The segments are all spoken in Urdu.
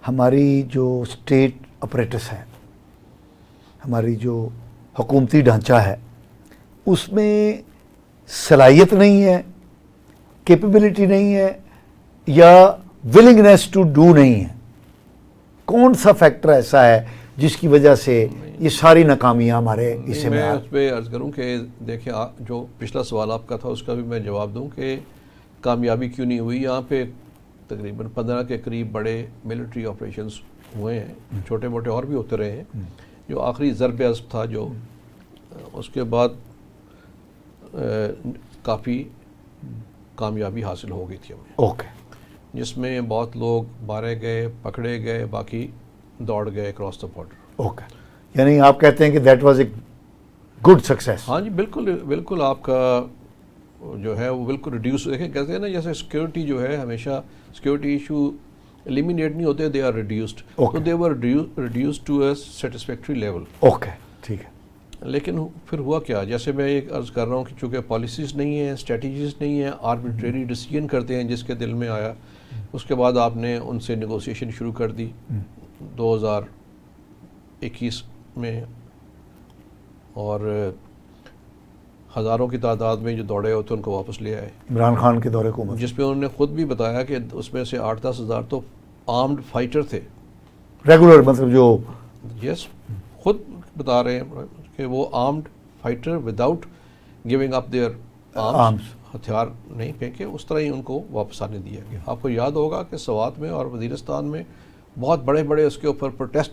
ہماری جو اسٹیٹ اپریٹس ہے، ہماری جو حکومتی ڈھانچہ ہے، اس میں صلاحیت نہیں ہے، کیپیبلٹی نہیں ہے، یا ولنگنیس ٹو ڈو نہیں ہے؟ کون سا فیکٹر ایسا ہے جس کی وجہ سے یہ ساری ناکامیاں ہمارے حصے میں میں اس پہ عرض کروں کہ دیکھیں جو پچھلا سوال آپ کا تھا اس کا بھی میں جواب دوں کہ کامیابی کیوں نہیں ہوئی. یہاں پہ تقریباً 15 کے قریب بڑے ملٹری آپریشنز ہوئے ہیں، چھوٹے موٹے اور بھی ہوتے رہے ہیں. جو آخری ضرب عضب تھا جو اس کے بعد کافی کامیابی حاصل ہو گئی تھی ہمیں، اوکے، جس میں بہت لوگ مارے گئے، پکڑے گئے، باقی دوڑ گئے اکراس دا بارڈر. اوکے، یعنی آپ کہتے ہیں کہ that was a good success. ہاں جی، بالکل آپ کا جو ہے وہ بالکل ریڈیوس. دیکھیں کہتے ہیں نا جیسے سیکیورٹی جو ہے ہمیشہ سیکیورٹی ایشو ایلیمینیٹ نہیں ہوتے، دے آر ریڈیوسڈ. تو they were reduced to a satisfactory level. Okay, ٹھیک ہے. لیکن پھر ہوا کیا، جیسے میں ایک عرض کر رہا ہوں کہ چونکہ پالیسیز نہیں ہیں، اسٹریٹجیز نہیں ہیں، آربیٹریری ڈیسیجن کرتے ہیں جس کے دل میں آیا. اس کے بعد آپ نے ان سے نیگوسیشن شروع کر دی 2021 میں، اور ہزاروں کی تعداد میں جو دوڑے ہوتے ان کو واپس لے آئے عمران خان کے دور حکومت، جس میں انہوں نے خود بھی بتایا کہ اس میں سے 8-10 ہزار تو آرمڈ فائٹر تھے، ریگولر، مطلب جو یس خود بتا رہے ہیں کہ وہ armed fighter without giving up their arms, ہتھیار نہیں پھینکے، اس طرح ہی ان کو واپس آنے دیا گیا. آپ کو یاد ہوگا کہ سوات میں اور وزیرستان میں بہت بڑے بڑے اس کے اوپر پروٹیسٹ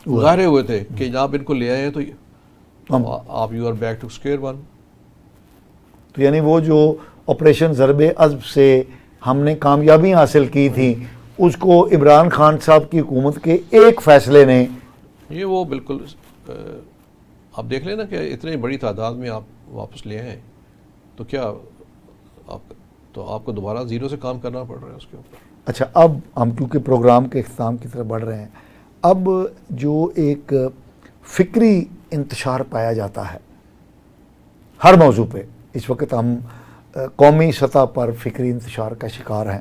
مظاہرے ہوئے تھے کہ جناب ان کو لے آئے ہیں تو آپ you are back to square one. تو یعنی وہ جو آپریشن ضرب عضب سے ہم نے کامیابی حاصل کی تھی، اس کو عمران خان صاحب کی حکومت کے ایک فیصلے نے یہ وہ بالکل آپ دیکھ لیں نا کہ اتنی بڑی تعداد میں آپ واپس لے آئے تو کیا آپ کو دوبارہ زیرو سے کام کرنا پڑ رہا ہے اس کے اوپر. اچھا، اب ہم کیونکہ پروگرام کے اختتام کی طرف بڑھ رہے ہیں، اب جو ایک فکری انتشار پایا جاتا ہے ہر موضوع پہ، اس وقت ہم قومی سطح پر فکری انتشار کا شکار ہیں،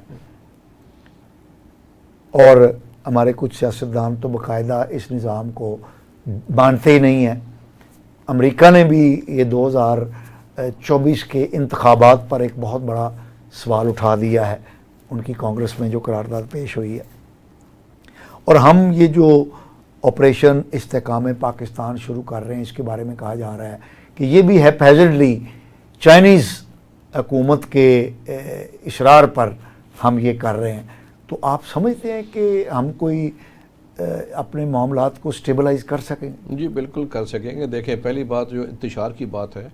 اور ہمارے کچھ سیاستدان تو باقاعدہ اس نظام کو مانتے ہی نہیں ہیں. امریکہ نے بھی یہ 2024 کے انتخابات پر ایک بہت بڑا سوال اٹھا دیا ہے، ان کی کانگریس میں جو قرارداد پیش ہوئی ہے. اور ہم یہ جو آپریشن استحکام پاکستان شروع کر رہے ہیں، اس کے بارے میں کہا جا رہا ہے کہ یہ بھی ہے پیجنٹلی چائنیز حکومت کے اشرار پر ہم یہ کر رہے ہیں. تو آپ سمجھتے ہیں کہ ہم کوئی اپنے معاملات کو سٹیبلائز کر سکیں؟ جی بالکل کر سکیں گے. دیکھیں پہلی بات جو انتشار کی بات ہے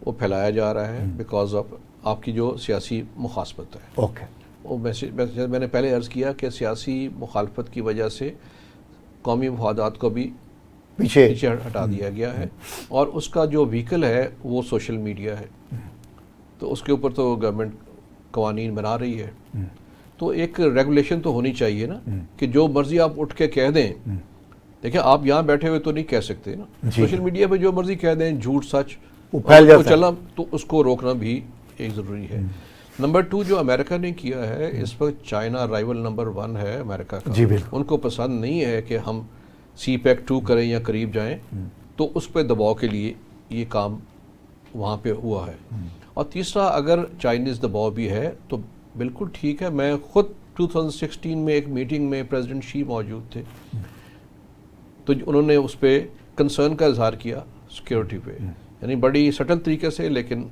وہ پھیلایا جا رہا ہے بیکاز آف آپ کی جو سیاسی مخالفت ہے. اوکے، وہ میں نے پہلے عرض کیا کہ سیاسی مخالفت کی وجہ سے قومی مفادات کو بھی پیچھے ہٹا دیا گیا ہے، اور اس کا جو وہیکل ہے وہ سوشل میڈیا ہے. تو اس کے اوپر تو گورنمنٹ قوانین بنا رہی ہے، تو ایک ریگولیشن تو ہونی چاہیے نا کہ جو مرضی آپ اٹھ کے کہہ دیں. دیکھیں آپ یہاں بیٹھے ہوئے تو نہیں کہہ سکتے نا، سوشل میڈیا پہ جو مرضی کہہ دیں، جھوٹ سچ وہ پھیل جاتا ہے، چلنا، تو اس کو روکنا بھی ایک ضروری ہے. نمبر 2 جو امریکہ نے کیا ہے، اس وقت چائنا رائیول نمبر 1 ہے امریکہ کا. جی بالکل، ان کو پسند نہیں ہے کہ ہم سی پیک 2 کریں یا قریب جائیں، تو اس پہ دباؤ کے لیے یہ کام وہاں پہ ہوا ہے. اور تیسرا اگر چائنیز دباؤ بھی ہے تو بالکل ٹھیک ہے. میں خود 2016 میں ایک میٹنگ میں پریزیڈنٹ شی موجود تھے، تو انہوں نے اس پہ کنسرن کا اظہار کیا سیکیورٹی پہ، یعنی بڑی سٹل طریقے سے، لیکن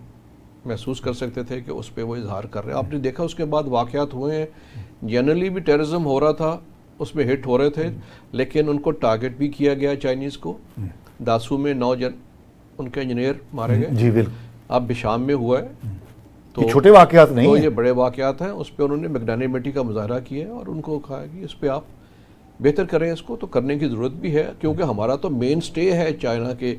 محسوس کر سکتے تھے کہ اس پہ وہ اظہار کر رہے ہیں. آپ نے دیکھا اس کے بعد واقعات ہوئے ہیں، جنرلی بھی ٹیررزم ہو رہا تھا، اس میں ہٹ ہو رہے تھے، لیکن ان کو ٹارگٹ بھی کیا گیا چائنیز کو. داسو میں 9 ان کے انجینئر مارے گئے. جی بالکل. اب بشام میں ہوا ہے، تو چھوٹے واقعات نہیں ہیں، یہ بڑے واقعات ہیں. اس پہ انہوں نے میگنانیمٹی کا مظاہرہ کیا ہے اور ان کو کہا کہ اس پہ آپ بہتر کریں، اس کو تو کرنے کی ضرورت بھی ہے، کیونکہ ہمارا تو مین سٹے ہے چائنا کے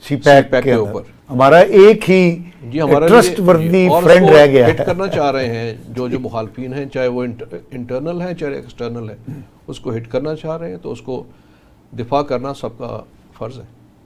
سی پیک کے اوپر. ہمارا ایک ہی ٹرسٹ وردی فرینڈ رہ گیا ہے. ہٹ کرنا چاہ رہے ہیں جو مخالفین ہیں، چاہے وہ انٹرنل ہیں چاہے ایکسٹرنل ہے، اس کو ہٹ کرنا چاہ رہے ہیں، تو اس کو دفاع کرنا سب کا فرض ہے.